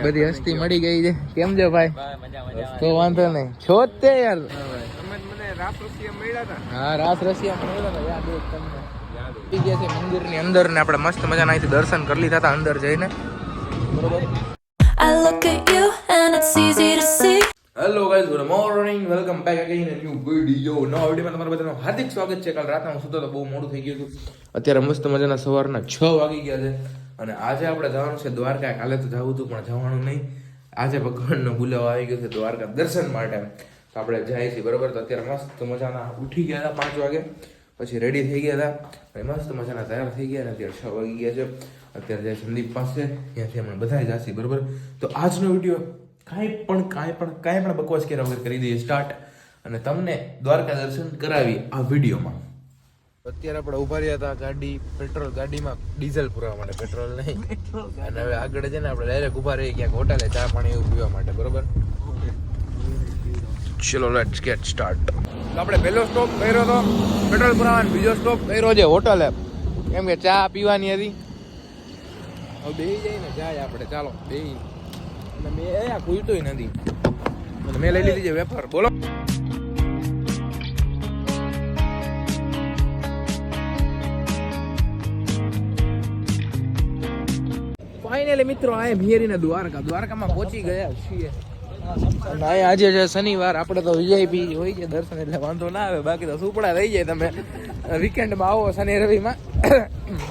બધી હસ્તી મળી ગઈ છે. કેમ છે ભાઈ? તો વાંધો નહીં છો જ તે યાર. હા રાસ રસિયા મળ્યા હતા, યાદ હોય તમને? આવી ગયા છે મંદિરની અંદર ને આપણે મસ્ત મજાના અહીંથી દર્શન કરી લીધા હતા અંદર જઈને, બરોબર. Hello guys, good morning, welcome back again અ ન્યુ વિડિયો. નવા વિડિયોમાં તમારું બધાનું હાર્દિક સ્વાગત છે. કાલ રાતના હું સુતો તો બહુ મોડું થઈ ગયું હતું. અત્યારે મસ્ત મજાના સવારના 6 વાગી ગયા છે અને આજે આપણે જવાનું છે દ્વારકા. કાલે તો જવું હતું પણ જવાનું નહીં. આજે ભગવાનનો બોલાવો આવી ગયો છે દ્વારકા દર્શન માટે, તો આપણે જાય છીએ, બરોબર. તો અત્યારે મસ્ત મજાના ઉઠી ગયા હતા 5 વાગે, પછી રેડી થઈ ગયા હતા અને મસ્ત મજાના તૈયાર થઈ ગયા. અને અત્યારે 6 વાગી ગયા છે. અત્યારે જાય સંદીપ પાસે, ત્યાંથી અમે બધા જઈએ, બરોબર. તો આજનો વિડીયો કાંઈ પણ બકવાસ કર્યા વગર કરી દઈએ સ્ટાર્ટ, અને તમને દ્વારકા દર્શન કરાવી આ વિડીયોમાં. અત્યારે આપણે ઉભા રહ્યા હતા ગાડીમાં ડીઝલ પુરાવા માટે, પેટ્રોલ નહીં. અને હવે આગળ છે ને આપણે ડાયરેક્ટ ઉભા રહી ક્યાંક હોટલે ચા પાણી એવું પીવા માટે, બરોબર. ચલો લેટ્સ ગેટ સ્ટાર્ટ. આપણે પહેલો સ્ટોપ કર્યો હતો પેટ્રોલ પુરાવાનો, બીજો સ્ટોપ કર્યો છે હોટલે, કેમ કે ચા પીવાની હતી. હવે બેસી જાય ને જાય આપણે, ચાલો બેસી. અને મેં અહીંયા ખુલતોય નથી અને મેં લઈ લીધી છે વેફર. બોલો. ફાઇનલી મિત્રો આ હિયરીને દ્વારકામાં પહોંચી ગયા છીએ. અને આજે છે શનિવાર, આપણે તો વીઆઈપી હોય છે દર્શન એટલે વાંધો ના આવે, બાકી તો સુપડા થઈ જાય. તમે વીકેન્ડમાં આવો શનિ રવિમાં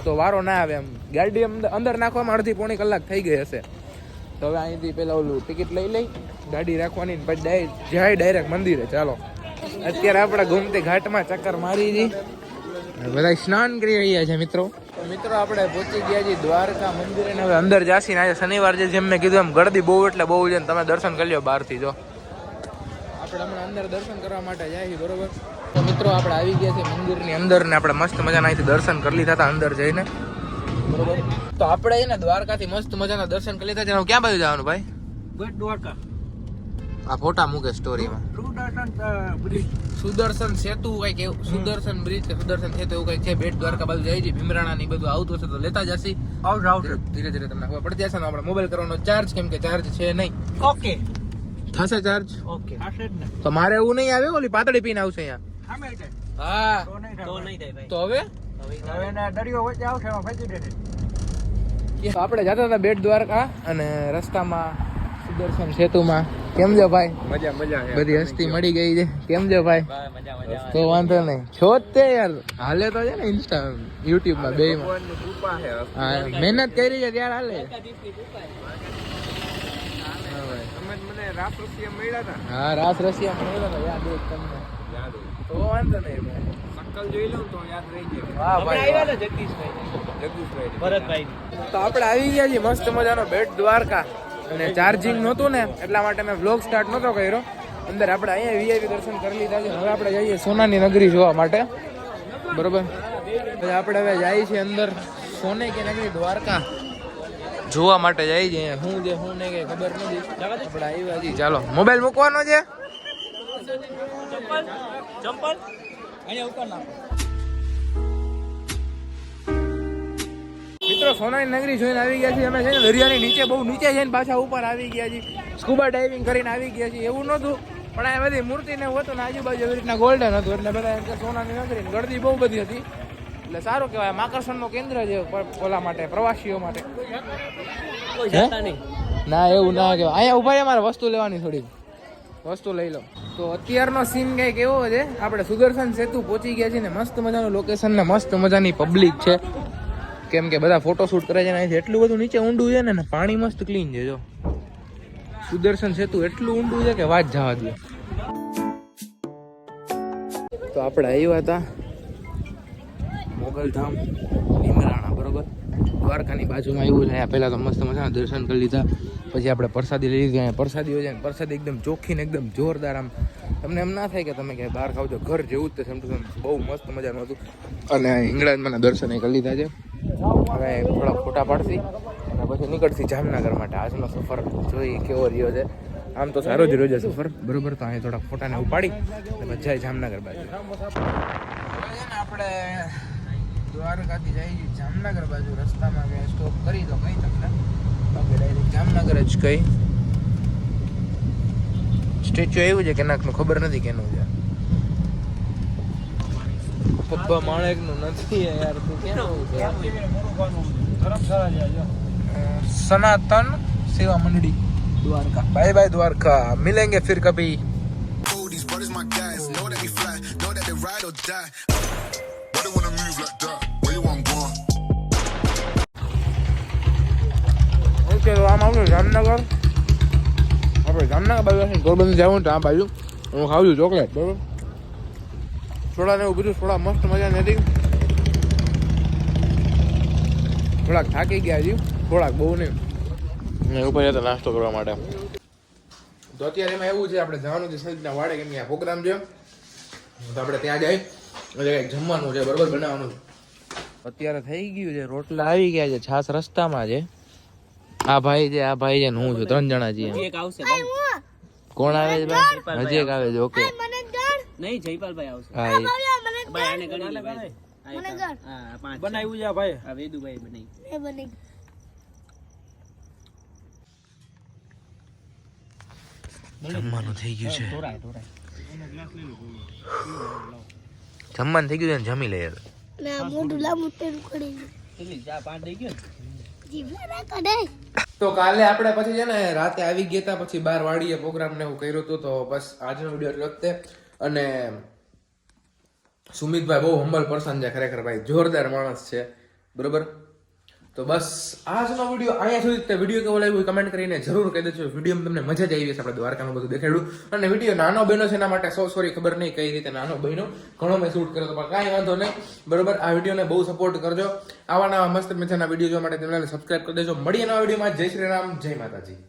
તો વારો ના આવે. એમ ગાડી અંદર નાખવામાં અડધી પોણી કલાક થઈ ગઈ હશે. તો હવે અહીંથી પેલા ઓલું ટિકિટ લઈ ગાડી રાખવાની, પછી જાય ડાયરેક્ટ મંદિરે. ચાલો અત્યારે આપણે ગોમતી ઘાટમાં ચક્કર મારી હતી, બધા સ્નાન કરી રહ્યા છે મિત્રો. આપણે પહોંચી ગયા છીએ દ્વારકા મંદિરે ને હવે અંદર જાસી. આજે શનિવાર છે, જેમ મેં કીધું એમ ગળદી બહુ એટલે બહુ છે. તમે દર્શન કરી લો બહારથી. જો આપણે હમણાં અંદર દર્શન કરવા માટે જાય, બરોબર. તો મિત્રો આપણે આવી ગયા છે મંદિરની અંદર ને આપણે મસ્ત મજાના અહીંથી દર્શન કરી લીધા હતા અંદર જઈને, બરોબર. તો આપણે એને દ્વારકાથી મસ્ત મજાના દર્શન કરી લીધા છે. ક્યાં બાજુ જવાનું ભાઈ? દ્વારકા. આ ફોટા મૂકે સ્ટોરીમાં. સુદર્શન સેતુ કઈક એવું, સુદર્શન બ્રિજ કે સુદર્શન સેતુ એવું કઈક છે. બેટ દ્વારકા બાજુ જાય છે, ભીમરાણા ની બધું આવતું હશે તો લેતા જશે. ધીરે ધીરે તમને ખબર પડી જશે. આપણે મોબાઈલ કરવાનો ચાર્જ, કેમ કે ચાર્જ છે નહીં. ઓકે થશે ચાર્જ? ઓકે તો મારે એવું નહીં આવે, ઓલી પાતળી પીને આવશે અહીંયા. હા તો નહીં થાય ભાઈ. તો હવે દરિયો વચ્ચે આવશે, આપણે જતા હતા બેટ દ્વારકા અને રસ્તામાં સુદર્શન સેતુમાં. કેમ છો ભાઈ? મજા બધી હસ્તી મળી ગઈ છે. કેમ છો ભાઈ? તો વાંધો નહીં છો જ તે યાર. હાલે તો છે ને ઇન્સ્ટા યુટ્યુબ માં બે માં. હા મહેનત કરી છે ત્યારે હાલે. હા રાસ રસિયા મળ્યા હતા, યાદ હોય તમને? તો વાંધો નહીં જોઈ લઉં તો યાદ રહી જાય. વાહ ભાઈ, જગદીશભાઈ ભરતભાઈ. તો આપણે આવી ગયા છીએ મસ્ત મજાનો બેટ દ્વારકા, અને ચાર્જિંગ નહોતું ને એટલા માટે મેં વ્લોગ સ્ટાર્ટ નહોતો કર્યો. અંદર આપણે અહીંયા વીઆઈપી દર્શન કરી લીધા છે. હવે આપણે જઈએ સોનાની નગરી જોવા માટે, બરોબર. આપણે હવે જઈએ છીએ અંદર સોને કે નગરી દ્વારકા જોવા માટે જઈએ છીએ. શું છે શું નહીં કઈ ખબર નથી. આપણે આવ્યા છીએ. ચાલો મોબાઈલ મૂકવાનો છે. ચંપલ અહીંયા ઉપર નાખો. મિત્રો સોનાની નગરી જોઈને આવી ગયા છીએ અમે. છે ને દરિયાની નીચે બહુ નીચે જઈને પાછા ઉપર આવી ગયા છીએ. સ્કૂબા ડાઇવિંગ કરીને આવી ગયા છીએ. એવું નહોતું પણ આ બધી મૂર્તિ ને એવું હતું ને આજુબાજુ એવી રીતના ગોલ્ડન હતું, એટલે બધા એમ કે સોનાની નગરી. ગળદી બહુ બધી હતી એટલે સારું કહેવાય. આકર્ષણનું કેન્દ્ર છે ઓલા માટે, પ્રવાસીઓ માટે. ના એવું ના કહેવાય. અહીંયા ઉભા મારે વસ્તુ લેવાની, થોડી વસ્તુ લઈ લો. તો અત્યારનો સીન કંઈક એવો છે, આપણે સુદર્શન સેતુ પહોંચી ગયા છીએ ને મસ્ત મજાનું લોકેશન ને મસ્ત મજાની પબ્લિક છે, કેમ કે બધા ફોટો શૂટ કરે છે ને. એટલું બધું નીચે ઊંડું છે ને પાણી મસ્ત ક્લીન છે. જો સુદર્શન સેતુ એટલું ઊંડું છે કે વાત જવા દે. તો આપણે આવ્યા હતા મોગલધામ ભીમરાણા, બરોબર. દ્વારકાની બાજુમાં આવ્યું છે. પહેલા તો મસ્ત મજાના દર્શન કરી લીધા, પછી આપણે પ્રસાદી લઈ લીધી. પ્રસાદીઓ છે ને પ્રસાદી એકદમ ચોખ્ખી ને એકદમ જોરદાર. આમ તમને એમ ના થાય કે તમે ક્યાંય બહાર ખાવ છો, ઘર જેવું જ સેમ ટુ સેમ. બહુ મસ્ત મજાનું હતું. અને હિંગળાજમાંના દર્શન કરી લીધા છે. હવે થોડા ફોટા પાડશી અને પછી નીકળશી જામનગર માટે. આજનો સફર જોઈ કેવો રહ્યો છે. આમ તો સારો જ રહ્યો છે સફર, બરોબર. તો અહીં થોડા ફોટાને ઉપાડી અને જાય જામનગર બાજુ. આપણે દ્વારકાથી જાય જામનગર બાજુ રસ્તામાં ક્યાંય સ્ટોપ કરી તો કઈ તમને બાકી ડાયરેક્ટ જામનગર જ કઈ સ્ટેચ્યુ આવ્યું છે કે નાકનું ખબર નથી કેનું છે પપ્પા માણેકનું નથી યાર તું કેનું સનાતન સેવા મંડળી દ્વારકા બાય બાય દ્વારકા મિલેંગે ફિર કભી ઓકે તો આમ આવ્યું જામનગર આપણે જામનગર બાજુ પોરબંદર જવું તો આ બાજુ હું ખાવું છું ચોકલેટ બરોબર થોડા ને એવું બધું થોડા મસ્ત મજા નથી થોડાક થાકી ગયા હજી થોડાક બહુ નહીં ઉપર જતા નાસ્તો કરવા માટે તો અત્યારે એમાં એવું છે આપણે જવાનું છે સંજના વાડે કેમ કે આ પ્રોગ્રામ છે તો આપણે ત્યાં જઈ એટલે કંઈક જમવાનું છે બરોબર બનાવવાનું અત્યારે થઈ ગયું છે રોટલા આવી ગયા છે છાસ રસ્તામાં છે આ ભાઈ છે ને હું છું 3 જણા છીએ કોણ આવે છે ભાઈ હજી એક આવે છે ઓકે નહીં જયપાલભાઈ આવશે હા ભાઈ આને ગણી લે ભાઈ હા પાંચ બનાવ્યું છે ભાઈ આ વેદુભાઈ બનાવી જમવાનું થઈ ગયું છે જમવાનું થઈ ગયું છે જમી લે યાર ના મોઢું લાંબુ તેમ કરી કેટલી ચા પાંચ દઈ ગયો જીભ ના કઢે તો કાલે આપણે પછી છે ને રાતે આવી ગયા હતા પછી 12 વાડીએ પ્રોગ્રામ ને એવું કર્યું હતું તો બસ આજનો વિડીયો એટલો જ છે અને સુમિતભાઈ બહુ હમ્બલ પર્સન છે ખરેખર ભાઈ જોરદાર માણસ છે બરોબર તો બસ આજનો વિડીયો અહીંયા સુધી વિડીયો કેવો લાગ્યો કમેન્ટ કરીને જરૂર કહી દેજો વિડીયોમાં તમને મજા જ આવી હશે આપણે દ્વારકાનું બધું દેખાડ્યું અને વિડીયો નાનો બન્યો છે એના માટે સોરી ખબર નહીં કઈ રીતે નાનો બન્યો ઘણો મેં શૂટ કર્યો તો પણ કાંઈ વાંધો નહીં બરોબર આ વિડીયોને બહુ સપોર્ટ કરજો આવા નવા મસ્ત મજાના વિડીયો જોવા માટે તમને સબસ્ક્રાઈબ કરી દેજો મળીએ નવા વિડીયોમાં જય શ્રી રામ જય માતાજી